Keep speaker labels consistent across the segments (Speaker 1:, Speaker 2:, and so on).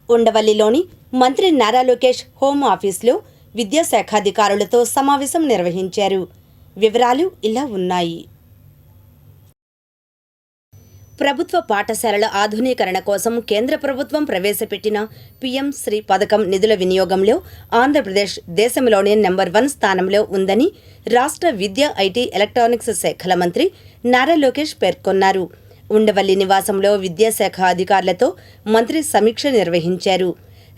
Speaker 1: ఉండవల్లిలోని మంత్రి నారా లోకేష్ హోం ఆఫీసులో విద్యాశాఖాధికారులతో సమావేశం నిర్వహించారు. వివరాలు ఇలా ఉన్నాయి. ప్రభుత్వ పాఠశాలల ఆధునీకరణ కోసం కేంద్ర ప్రభుత్వం ప్రవేశపెట్టిన పీఎం శ్రీ పథకం నిధుల వినియోగంలో ఆంధ్రప్రదేశ్ దేశంలోనే నెంబర్ 1 స్థానంలో ఉందని రాష్ట్ర విద్యా, ఐటీ, ఎలక్ట్రానిక్స్ శాఖల మంత్రి నారా లోకేష్ పేర్కొన్నారు. ఉండవల్లి నివాసంలో విద్యాశాఖ అధికారులతో మంత్రి సమీక్ష నిర్వహించారు.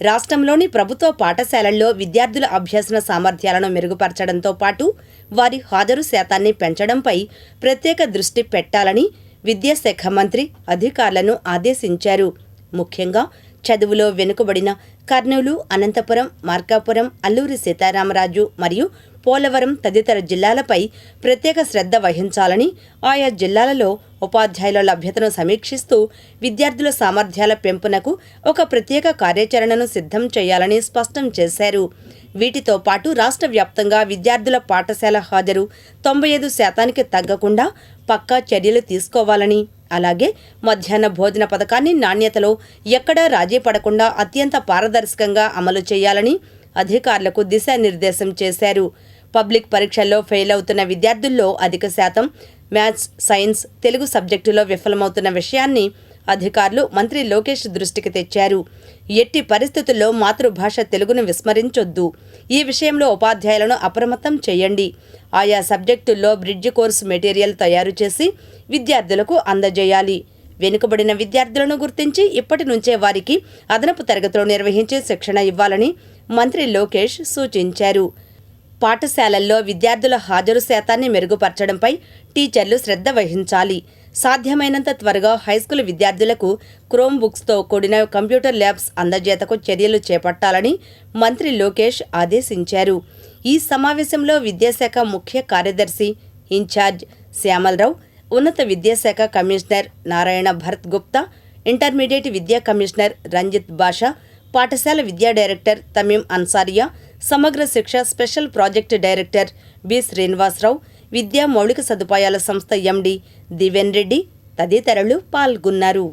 Speaker 1: రాష్ట్రంలోని ప్రభుత్వ పాఠశాలల్లో విద్యార్థుల అభ్యసన సామర్థ్యాలను మెరుగుపరచడంతో పాటు వారి హాజరు శాతాన్ని పెంచడంపై ప్రత్యేక దృష్టి పెట్టాలని విద్యాశాఖ మంత్రి అధికారులను ఆదేశించారు. ముఖ్యంగా చదువులో వెనుకబడిన కర్నూలు, అనంతపురం, మార్కాపురం, అల్లూరి సీతారామరాజు మరియు పోలవరం తదితర జిల్లాలపై ప్రత్యేక శ్రద్ధ వహించాలని, ఆయా జిల్లాలలో ఉపాధ్యాయుల లభ్యతను సమీక్షిస్తూ విద్యార్థుల సామర్థ్యాల పెంపునకు ఒక ప్రత్యేక కార్యాచరణను సిద్ధం చేయాలని స్పష్టం చేశారు. వీటితో పాటు రాష్ట్ర వ్యాప్తంగా విద్యార్థుల పాఠశాల హాజరు 95% తగ్గకుండా పక్కా చర్యలు తీసుకోవాలని, అలాగే మధ్యాహ్న భోజన పథకాన్ని నాణ్యతలో ఎక్కడా రాజీ పడకుండా అత్యంత పారదర్శకంగా అమలు చేయాలని అధికారులకు దిశానిర్దేశం చేశారు. పబ్లిక్ పరీక్షల్లో ఫెయిల్ అవుతున్న విద్యార్థుల్లో అధిక శాతం మ్యాథ్స్, సైన్స్, తెలుగు సబ్జెక్టులో విఫలమవుతున్న విషయాన్ని అధికారులు మంత్రి లోకేష్ దృష్టికి తెచ్చారు. ఎట్టి పరిస్థితుల్లో మాతృభాష తెలుగును విస్మరించొద్దు. ఈ విషయంలో ఉపాధ్యాయులను అప్రమత్తం చేయండి. ఆయా సబ్జెక్టుల్లో బ్రిడ్జ్ కోర్సు మెటీరియల్ తయారు చేసి విద్యార్థులకు అందజేయాలి. వెనుకబడిన విద్యార్థులను గుర్తించి ఇప్పటి నుంచే వారికి అదనపు తరగతులు నిర్వహించి శిక్షణ ఇవ్వాలని మంత్రి లోకేష్ సూచించారు. పాఠశాలల్లో విద్యార్థుల హాజరు శాతాన్ని మెరుగుపరచడంపై టీచర్లు శ్రద్ధ వహించాలి. సాధ్యమైనంత త్వరగా హైస్కూల్ విద్యార్థులకు క్రోమ్ బుక్స్తో కూడిన కంప్యూటర్ ల్యాబ్స్ అందజేతకు చర్యలు చేపట్టాలని మంత్రి లోకేష్ ఆదేశించారు. ఈ సమావేశంలో విద్యాశాఖ ముఖ్య కార్యదర్శి ఇన్ఛార్జ్ శ్యామలరావు, ఉన్నత విద్యాశాఖ కమిషనర్ నారాయణ భరత్ గుప్తా, ఇంటర్మీడియట్ విద్యా కమిషనర్ రంజిత్ బాషా, పాఠశాల విద్యా director Tamim Ansariya, Samagra Shiksha special project director B Srinivasarao, విద్యా మౌలిక సదుపాయాల సంస్థ ఎండి దివేన్ రెడ్డి తదితరులు పాల్గొన్నారు.